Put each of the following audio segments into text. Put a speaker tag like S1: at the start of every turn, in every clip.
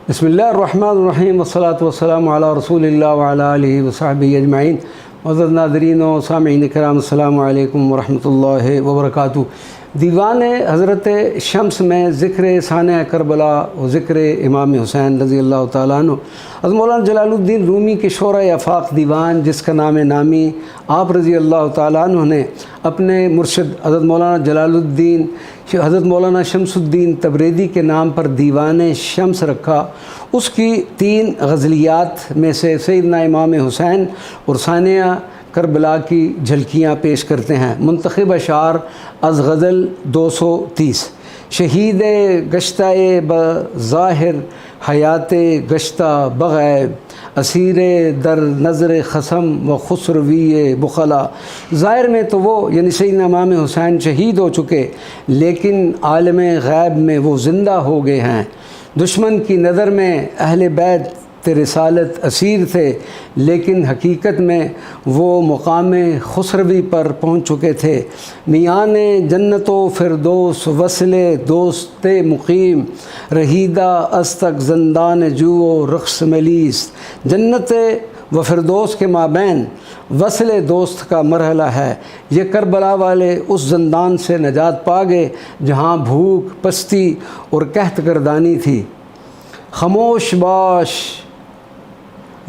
S1: बिस्मिल्लाहिर्रहमानिर्रहीम वस्सलातु वस्सलामु अला रसूलिल्लाह व अला आलिहि व सहबिहि अजमईन। मुअज़्ज़ज़ नाज़रीन व सामिईन किराम, अस्सलामु अलैकुम व रहमतुल्लाहि व बरकातुहू। दीवान हज़रत शम्स में ज़िक्र साने करबला व ज़िक्र इमाम हुसैन रज़ी अल्लाह तआला अन्हु हज़रत मौलाना जलालुद्दीन रूमी के शोरा आफ़ाक़ दीवान, जिसका नाम नामी आप रज़ी अल्लाह तआला अन्हु ने अपने मुर्शिद हज़रत मौलाना जलालुद्दीन हज़रत मौलाना शम्सुद्दीन तबरेज़ी के नाम पर दीवान शम्स रखा। उसकी 3 गज़लियात में से सैयदना इमाम हुसैन और सानिया करबला की झलकियाँ पेश करते हैं। मुंतखब अशार अज़ गज़ल 230। शहीद गश्ताए बज़ाहिर हयाते गश्ता बग़ैब, असीर दर नज़र ख़सम व खुसरवी बुखला। ज़ाहिर में तो वो यानी सैयदना इमाम हुसैन शहीद हो चुके, लेकिन आलम ग़ैब में वो ज़िंदा हो गए हैं। दुश्मन की नज़र में अहले बैत रिसालत असीर थे, लेकिन हकीकत में वो मुकाम खुसरवी पर पहुँच चुके थे। मियान जन्नतो फिरदौस वसले दोस्त मुकीम, रहीदा अस्तक ज़ंदान जुओ रख्स मलीस। जन्नत व फिरदौस के माबैन वसल दोस्त का मरहला है। ये करबला वाले उस ज़ंदान से नजात पा गए जहाँ भूख, पस्ती और कहत गर्दानी थी। खामोश बाश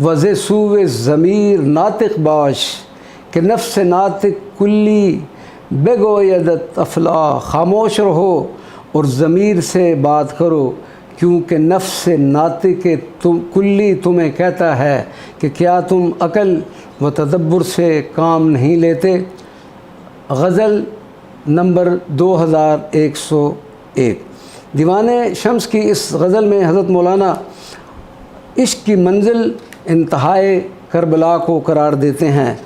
S1: वज़े सूवे ज़मीर नातिक बाश, कि नफ्स नातिक कुल्ली बेगोयदत अफला। खामोश रहो और ज़मीर से बात करो, क्योंकि नफ्स नातिक कुल्ली तुम्हें कहता है कि क्या तुम अक़ल व तदब्बुर से काम नहीं लेते। गज़ल नंबर 2101। दीवान शम्स की इस गज़ल में हज़रत मौलाना इश्क़ की मंजिल इंतहाए करबला को करार देते हैं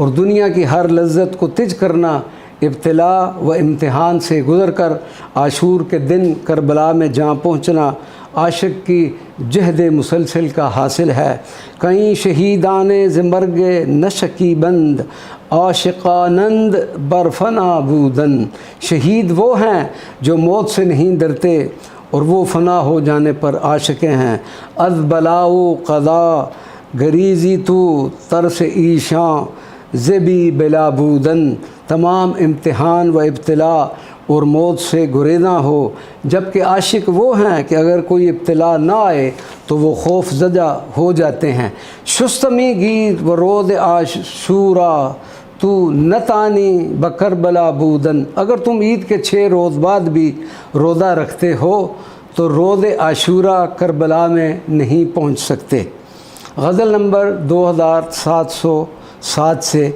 S1: और दुनिया की हर लज्जत को तिज करना इब्तिला व इम्तिहान से गुज़र कर आशूर के दिन करबला में जहाँ पहुँचना आशिक की जहद मुसलसल का हासिल है। कहीं शहीदाने ज़िमर्ग नशकी बंद, आशिकानंद बरफना बूदन। शहीद वो हैं जो मौत से नहीं डरते और वो फना हो जाने पर आशिक़ें हैं। अज़ बलाओ क़ज़ा गरीज़ी तो तरस ईशां ज़ेबी बिलाबूदन। तमाम इम्तिहान व इब्तिला और मौत से गुरेज़ा हो, जबकि आशिक वो हैं कि अगर कोई इब्तिला ना आए तो वो खौफ ज़दा हो जाते हैं। शुस्तमी गीत व रोद आशूरा तू नतानी बकरबला बूदन। अगर तुम ईद के 6 रोज़ बाद भी रोज़ा रखते हो तो रोज़ आशूरा करबला में नहीं पहुंच सकते। गज़ल नंबर 2707 से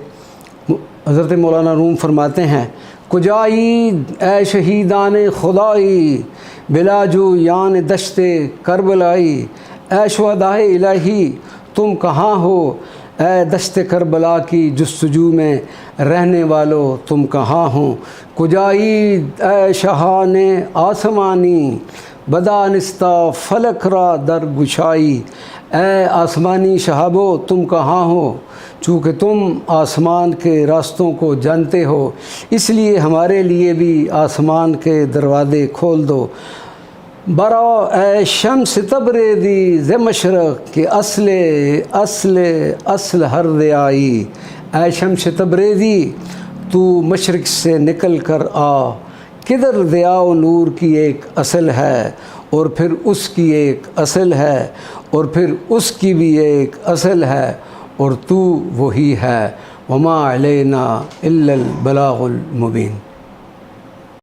S1: हज़रत मौलाना रूम फरमाते हैं, कुजाई ए शहीदान खुदाई बिलाजू यान दश्ते करबलाई। ए शुहदाए इलाही तुम कहाँ हो, ए दश्ते करबला की जुस्तजू में रहने वालों तुम कहाँ हो। कुजाई ए शहाने आसमानी बदानिस्ता फलक रा दर गुशाई। ए आसमानी शहाबो तुम कहाँ हो, चूँकि तुम आसमान के रास्तों को जानते हो, इसलिए हमारे लिए भी आसमान के दरवाज़े खोल दो। बरा ए शम्स तबरेज़ी ज़े मशरक़ के असल हर आई। ए शम्स तबरेज़ी तू मशरक़ से निकल कर आ, किधर ज़िया नूर की एक असल है और फिर उसकी एक असल है और फिर उसकी भी एक असल है और तू वही है। वमा अलैना इल्लल बलागुल मुबीन।